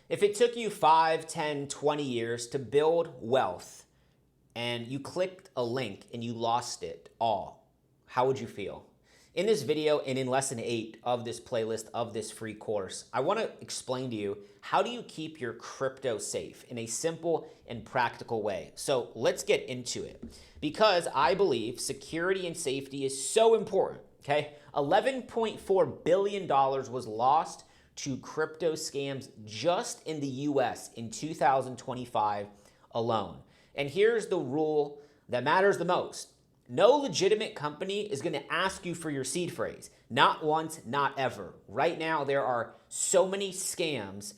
If it took you 5, 10, 20 years to build wealth and you clicked a link and you lost it all, how would you feel? In this video and in lesson 8 of this playlist of this free course, I want to explain to you how do you keep your crypto safe in a simple and practical way. So let's get into it because I believe security and safety is so important, okay? $11.4 billion was lost to crypto scams just in the US in 2025 alone. And here's the rule that matters the most. No legitimate company is going to ask you for your seed phrase. Not once, not ever. Right now, there are so many scams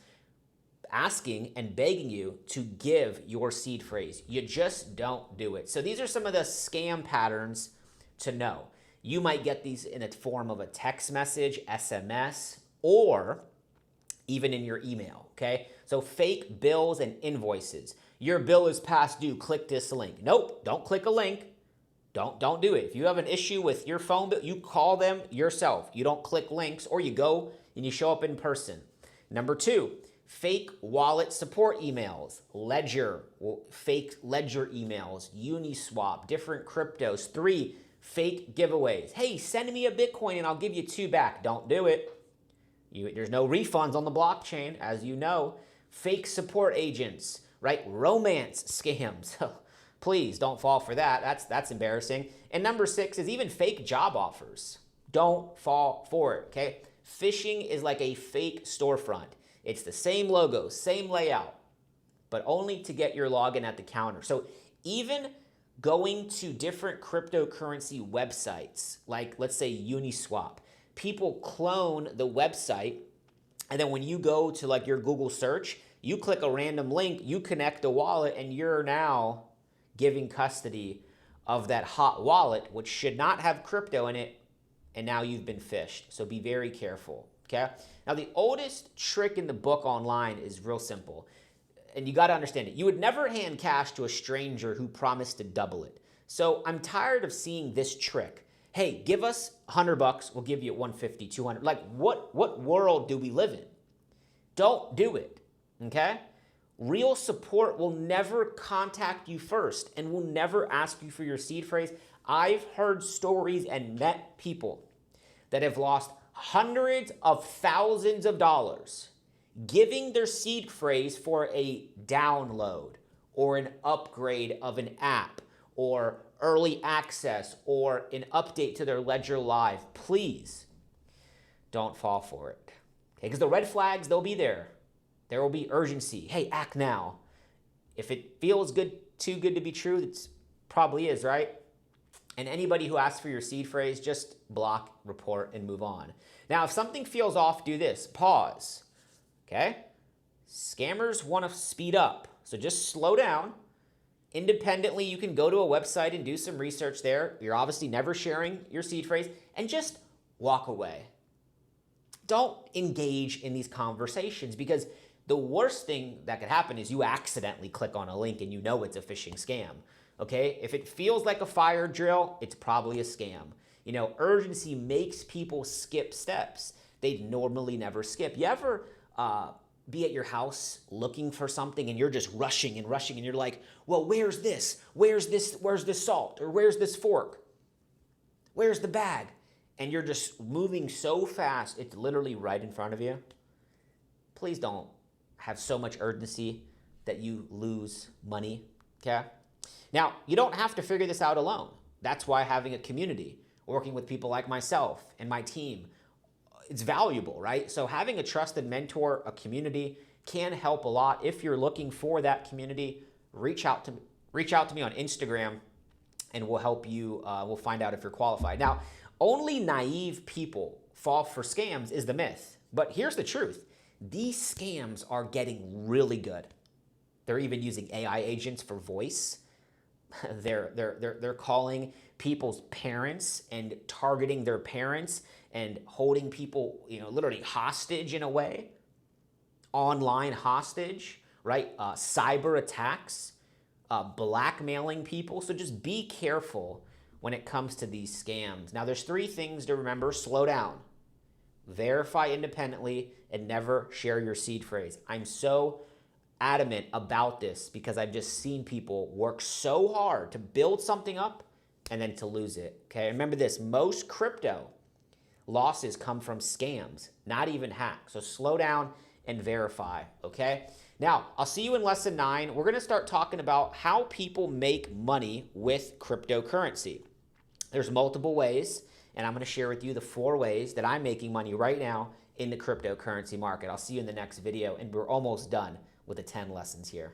asking and begging you to give your seed phrase. You just don't do it. So these are some of the scam patterns to know. You might get these in a form of a text message, SMS, or even in your email, okay? So fake bills and invoices. Your bill is past due, click this link. Nope, don't click a link. Don't do it. If you have an issue with your phone bill, you call them yourself. You don't click links, or you go and you show up in person. Number 2, fake wallet support emails, fake ledger emails, Uniswap, different cryptos. 3, fake giveaways. Hey, send me a Bitcoin and I'll give you 2 back. Don't do it. There's no refunds on the blockchain, as you know. Fake support agents, right? Romance scams. Please don't fall for that. That's embarrassing. And number 6 is even fake job offers. Don't fall for it, okay? Phishing is like a fake storefront. It's the same logo, same layout, but only to get your login at the counter. So even going to different cryptocurrency websites, like let's say Uniswap, people clone the website, and then when you go to like your Google search, you click a random link, you connect a wallet, and you're now giving custody of that hot wallet, which should not have crypto in it, and now you've been phished. So be very careful, okay? Now, the oldest trick in the book online is real simple, and you got to understand it. You would never hand cash to a stranger who promised to double it. So I'm tired of seeing this trick. Hey, give us $100, we'll give you 150, 200. Like, what world do we live in? Don't do it, okay? Real support will never contact you first and will never ask you for your seed phrase. I've heard stories and met people that have lost hundreds of thousands of dollars giving their seed phrase for a download or an upgrade of an app or early access or an update to their Ledger Live. Please don't fall for it, okay? Because the red flags, they'll be there. There will be urgency. Hey, act now. If it feels good, too good to be true, it probably is, right? And anybody who asks for your seed phrase, just block, report, and move on. Now, if something feels off, do this. Pause, okay? Scammers want to speed up, so just slow down. Independently, you can go to a website and do some research there. You're obviously never sharing your seed phrase, and just walk away. Don't engage in these conversations because the worst thing that could happen is you accidentally click on a link and you know it's a phishing scam, okay? If it feels like a fire drill, it's probably a scam. You know, urgency makes people skip steps they'd normally never skip. You ever be at your house looking for something and you're just rushing and rushing and you're like, well, where's this? Where's this salt? Or where's this fork? Where's the bag? And you're just moving so fast, it's literally right in front of you. Please don't have so much urgency that you lose money, okay? Now, you don't have to figure this out alone. That's why having a community, working with people like myself and my team, it's valuable, right? So having a trusted mentor, a community can help a lot. If you're looking for that community, reach out to me on Instagram and we'll help you, we'll find out if you're qualified. Now, only naive people fall for scams is the myth. But here's the truth. These scams are getting really good. They're even using AI agents for voice. They're calling people's parents and targeting their parents and holding people, literally hostage in a way. Online hostage, right? Cyber attacks, blackmailing people. So just be careful when it comes to these scams. Now, there's 3 things to remember. Slow down. verify independently, and never share your seed phrase. I'm so adamant about this because I've just seen people work so hard to build something up and then to lose it. Okay, remember this, most crypto losses come from scams, not even hacks. So slow down and verify, okay? Now, I'll see you in lesson 9. We're gonna start talking about how people make money with cryptocurrency. There's multiple ways, and I'm gonna share with you the 4 ways that I'm making money right now in the cryptocurrency market. I'll see you in the next video, and we're almost done with the 10 lessons here.